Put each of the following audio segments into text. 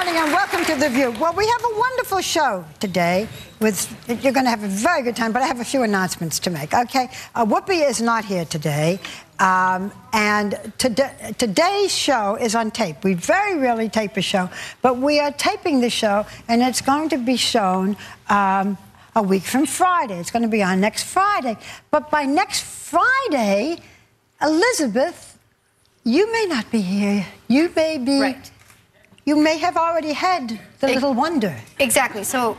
morning and welcome to The View. Well, we have a wonderful show today. You're going to have a very good time, but I have a few announcements to make, okay? Whoopi is not here today, and today's show is on tape. We very rarely tape a show, but we are taping the show, and it's going to be shown a week from Friday. It's going to be on next Friday. But by next Friday, Elizabeth, you may not be here. You may be... Right. You may have already had the little wonder. Exactly. So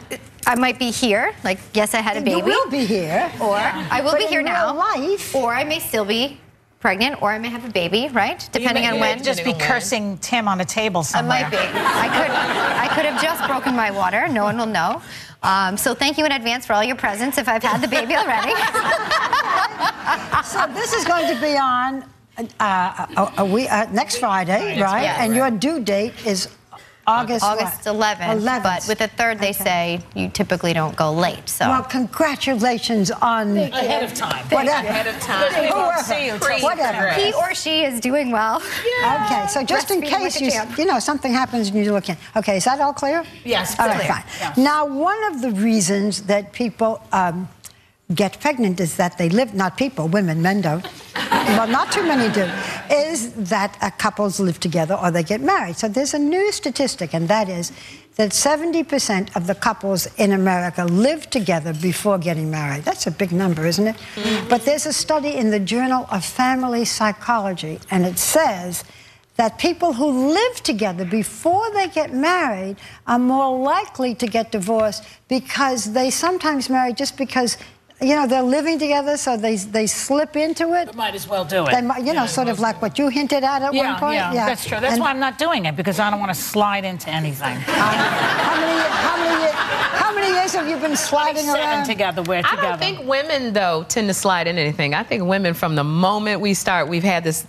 I might be here. Like, yes, I had a baby. You will be here. Or I will be here now. Life. Or I may still be pregnant, or I may have a baby, right? Depending on when. Just be cursing Tim on a table somewhere. I might be. I could have just broken my water. No one will know. So thank you in advance for all your presents if I've had the baby already. So this is going to be on next Friday, right? Yes. And your due date is August 11th. But with the third, they say you typically don't go late. So. Well, congratulations on ahead of time. Whatever. Ahead of time. Whatever. He or she is doing well. Yeah. Okay, so just in case you know something happens and you look in. Okay, is that all clear? Yes. All right, fine. Yes. Now, one of the reasons that people get pregnant is that they live, not people, women, men don't. Well, not too many do, is that couples live together or they get married. So there's a new statistic, and that is that 70% of the couples in America live together before getting married. That's a big number, isn't it? Mm-hmm. But there's a study in the Journal of Family Psychology, and it says that people who live together before they get married are more likely to get divorced because they sometimes marry just because, you know, they're living together, so they slip into it. They might as well do it. They might, you know, sort of like what you hinted at one point. Yeah, that's true. That's why I'm not doing it, because I don't want to slide into anything. How many years have you been sliding around? Together, we're together. I don't think women, though, tend to slide into anything. I think women, from the moment we start, we've had this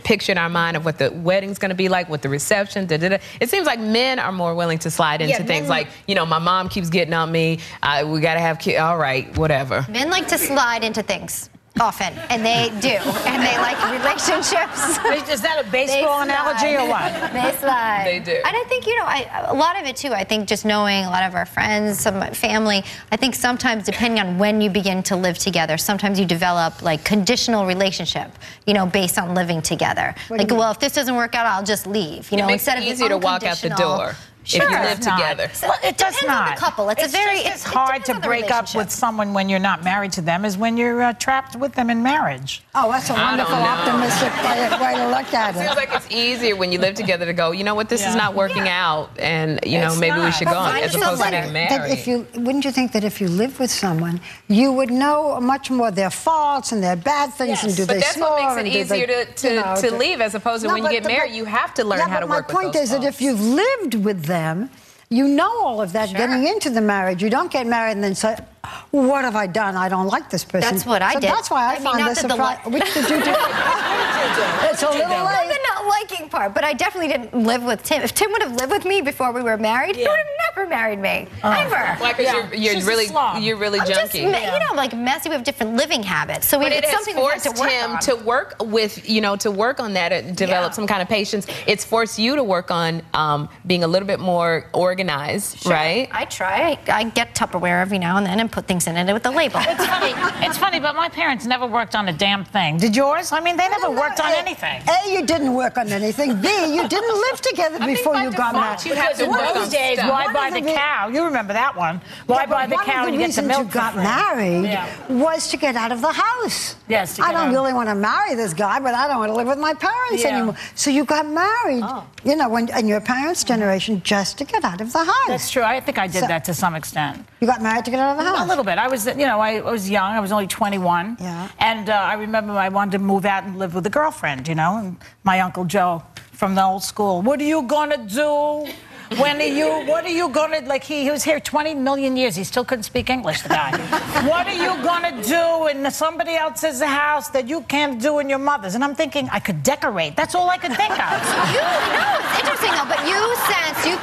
picture in our mind of what the wedding's going to be like, what the reception, da-da-da. It seems like men are more willing to slide into things like, you know, my mom keeps getting on me, we got to have kids, all right, whatever. Men like to slide into things often, and they do, and they like relationships. Is that a baseball analogy or what? They slide. They do. And I think, you know, a lot of it too, I think just knowing a lot of our friends, some of my family, I think sometimes depending on when you begin to live together, sometimes you develop like conditional relationship, you know, based on living together. Like, well, if this doesn't work out, I'll just leave. You know, instead of easier to walk out the door. Sure. If you live together. Well, it does not. On the couple. It's hard to break up with someone when you're not married to them as when you're trapped with them in marriage. Oh, that's a wonderful, optimistic way to look at it. It seems like it's easier when you live together to go, you know what, this is not working out, and, you know, maybe we should go on, as opposed to getting married. Wouldn't you think that if you live with someone, you would know much more their faults and their bad things, and do they snore? But that's what makes it easier to leave, as opposed to when you get married, you have to learn how to work with those my point is that if you've lived with them, you know all of that getting into the marriage. You don't get married and then say, what have I done? I don't like this person. That's what I did. That's why I find this surprising. Which did you do? It's a little late. The not liking part, but I definitely didn't live with Tim. If Tim would have lived with me before we were married, he would have never married me. Ever. Why? Because you're really junky. Just, you know, like messy. We have different living habits. So it has forced him to work with, you know, to work on that and develop some kind of patience. It's forced you to work on being a little bit more organized, right? I try. I get Tupperware every now and then and put things in it with the label. It's funny, but my parents never worked on a damn thing. Did yours? I mean, they never worked on anything. A, you didn't work on anything. B, you didn't live together before you got married. You have to work on days. Why buy the cow? You remember that one? Why buy the cow and you get the milk? One of the reasons you got married was to get out of the house. Yes. I don't really want to marry this guy, but I don't want to live with my parents anymore. So you got married, you know, in your parents' generation, just to get out of the house. That's true. I think I did that to some extent. You got married to get out of the house? A little bit. I was, you know, I was young. I was only 21. Yeah. And I remember I wanted to move out and live with a girlfriend, you know, and my Uncle Joe from the old school. What are you gonna do? What are you gonna, like, he was here 20 million years. He still couldn't speak English, the guy. What are you gonna do in somebody else's house that you can't do in your mother's? And I'm thinking, I could decorate. That's all I could think of. It's interesting, though, but you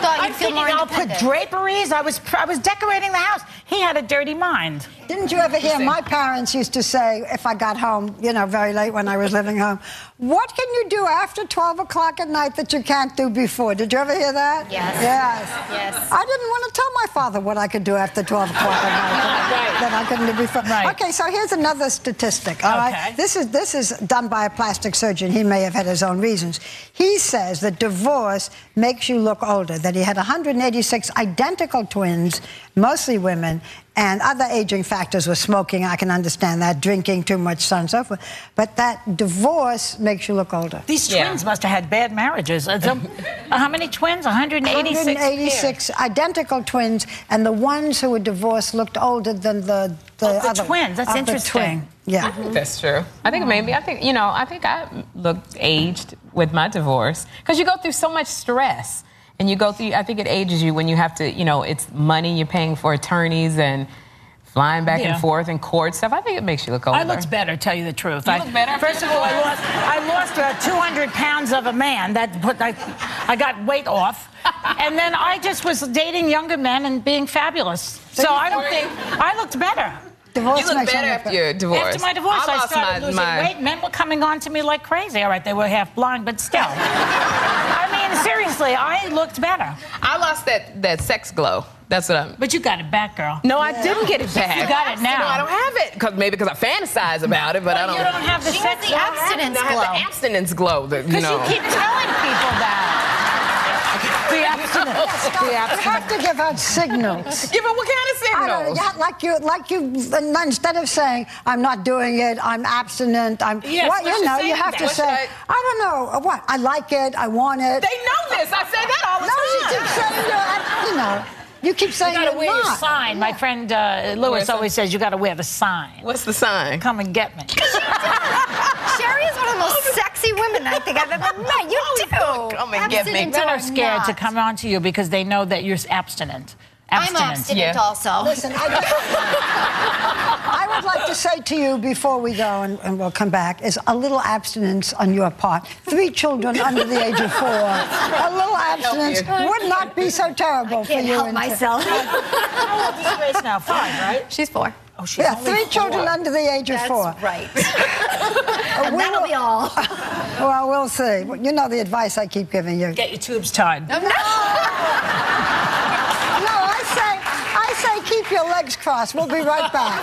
thought you'd feel I'll put draperies. I was decorating the house. He had a dirty mind. Didn't you ever hear my parents used to say, if I got home, you know, very late when I was living home, what can you do after 12 o'clock at night that you can't do before? Did you ever hear that? Yes. Yes. I didn't want to tell my father what I could do after 12 o'clock at night that I couldn't do before. Right. Okay, so here's another statistic, all right? This is done by a plastic surgeon. He may have had his own reasons. He says that divorce makes you look older, that he had 186 identical twins, mostly women, and other aging factors were smoking, I can understand that, drinking too much, so on and so forth. But that divorce makes you look older. These twins must have had bad marriages. How many twins? 186? 186 identical twins, and the ones who were divorced looked older than the other twins. That's interesting. Yeah. I think that's true. I think maybe, I think I looked aged with my divorce because you go through so much stress. And you go through, I think it ages you when you have to, you know, it's money you're paying for attorneys and flying back and forth and court stuff. I think it makes you look older. I looked better, tell you the truth. You look better? First of all, I lost 200 pounds of a man. I got weight off. And then I just was dating younger men and being fabulous. So I don't think, I looked better. Divorce you look better after your divorce. After my divorce, I started losing weight. Men were coming on to me like crazy. All right, they were half blind, but still. I mean, seriously, I looked better. I lost that sex glow. That's what I'm... But you got it back, girl. No, I didn't get it back. You got it now. No, I don't have it. Maybe because I fantasize about it, but I don't... You don't have the sex glow. Abstinence glow. I have the abstinence glow. Because you keep telling people that. The abstinence. You have to give out signals. Yeah, but what kind of signals? Like you, instead of saying, I'm not doing it, I'm abstinent, you have to say, I don't know, what, I like it, I want it. They know this. I say that all the time. You keep saying you gotta wear your sign. My friend Lewis always says you gotta wear the sign. What's the sign? Come and get me. Sherry is one of the most sexy women I think I've ever met. You do. Come and get me. Men are scared to come on to you because they know that you're abstinent. I'm abstinent also. Listen, I would like to say to you before we go, and we'll come back, is a little abstinence on your part. 3 children under the age of 4. A little abstinence would not be so terrible for you. I can't help myself. How old is Grace now? 5, right? She's 4. Oh, she's only 3 4. children under the age of 4. That's right. And that'll be all. Well, we'll see. You know the advice I keep giving you. Get your tubes tied. No, I say keep your legs crossed. We'll be right back.